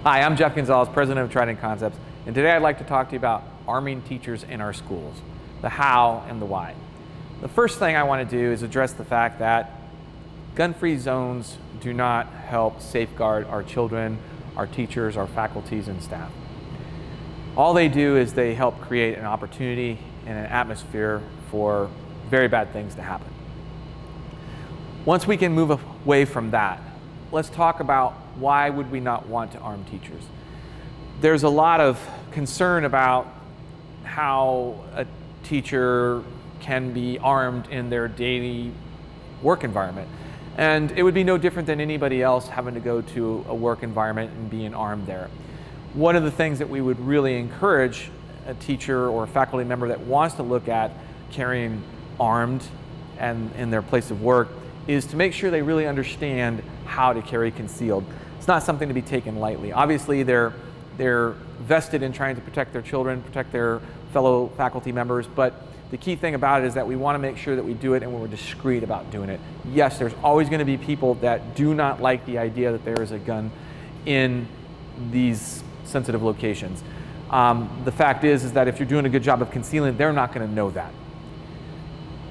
Hi, I'm Jeff Gonzalez, President of Trident Concepts, and today I'd like to talk to you about arming teachers in our schools, the how and the why. The first thing I want to do is address the fact that gun-free zones do not help safeguard our children, our teachers, our faculties, and staff. All they do is they help create an opportunity and an atmosphere for very bad things to happen. Once we can move away from that, let's talk about why would we not want to arm teachers. There's a lot of concern about how a teacher can be armed in their daily work environment. And it would be no different than anybody else having to go to a work environment and being armed there. One of the things that we would really encourage a teacher or a faculty member that wants to look at carrying armed and in their place of work is to make sure they really understand how to carry concealed. It's not something to be taken lightly. Obviously, they're vested in trying to protect their children, protect their fellow faculty members, but the key thing about it is that we want to make sure that we do it and we're discreet about doing it. Yes, there's always going to be people that do not like the idea that there is a gun in these sensitive locations. The fact is that if you're doing a good job of concealing, they're not going to know that.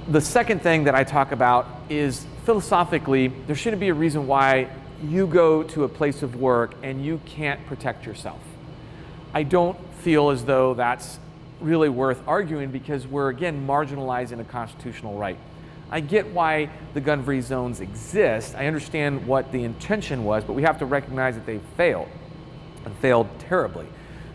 The second thing that I talk about is philosophically, there shouldn't be a reason why you go to a place of work and you can't protect yourself. I don't feel as though that's really worth arguing because we're, again, marginalizing a constitutional right. I get why the gun-free zones exist. I understand what the intention was, but we have to recognize that they failed, and failed terribly.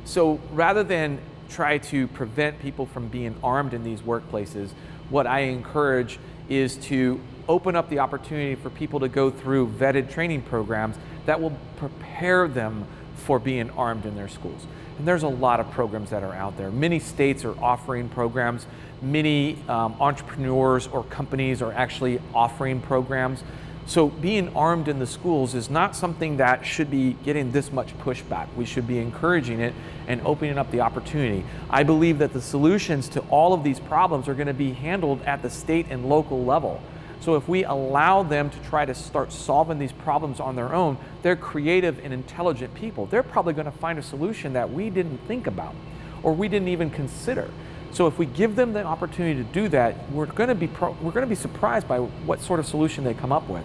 So rather than try to prevent people from being armed in these workplaces, what I encourage is to open up the opportunity for people to go through vetted training programs that will prepare them for being armed in their schools. And there's a lot of programs that are out there. Many states are offering programs. Many entrepreneurs or companies are actually offering programs. So being armed in the schools is not something that should be getting this much pushback. We should be encouraging it and opening up the opportunity. I believe that the solutions to all of these problems are going to be handled at the state and local level. So if we allow them to try to start solving these problems on their own, they're creative and intelligent people. They're probably going to find a solution that we didn't think about or we didn't even consider. So if we give them the opportunity to do that, we're going to be surprised by what sort of solution they come up with.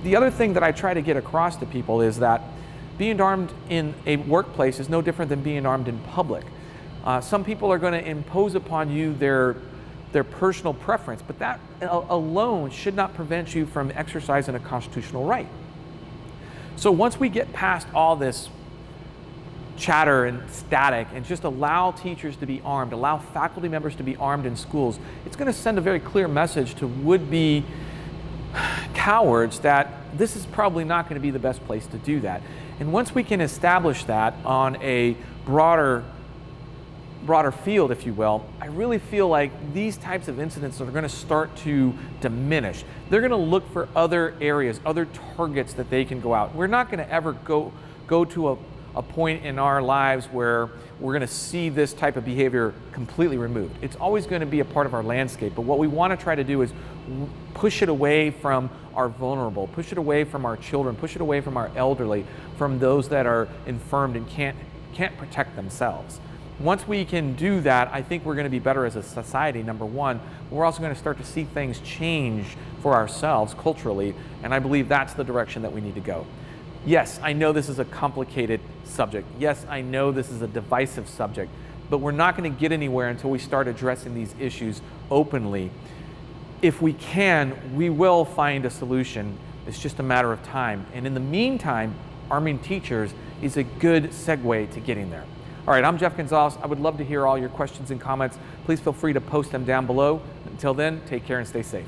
The other thing that I try to get across to people is that being armed in a workplace is no different than being armed in public. Some people are going to impose upon you their personal preference, but that alone should not prevent you from exercising a constitutional right. So once we get past all this chatter and static and just allow teachers to be armed, allow faculty members to be armed in schools, it's going to send a very clear message to would-be cowards that this is probably not going to be the best place to do that. And once we can establish that on a broader field, if you will, I really feel like these types of incidents are going to start to diminish. They're going to look for other areas, other targets that they can go out. We're not going to ever go to a point in our lives where we're going to see this type of behavior completely removed. It's always going to be a part of our landscape, but what we want to try to do is push it away from our vulnerable, push it away from our children, push it away from our elderly, from those that are infirmed and can't protect themselves. Once we can do that, I think we're going to be better as a society, number one. We're also going to start to see things change for ourselves culturally, and I believe that's the direction that we need to go. Yes, I know this is a complicated subject. Yes, I know this is a divisive subject, but we're not going to get anywhere until we start addressing these issues openly. If we can, we will find a solution. It's just a matter of time. And in the meantime, arming teachers is a good segue to getting there. All right, I'm Jeff Gonzalez. I would love to hear all your questions and comments. Please feel free to post them down below. Until then, take care and stay safe.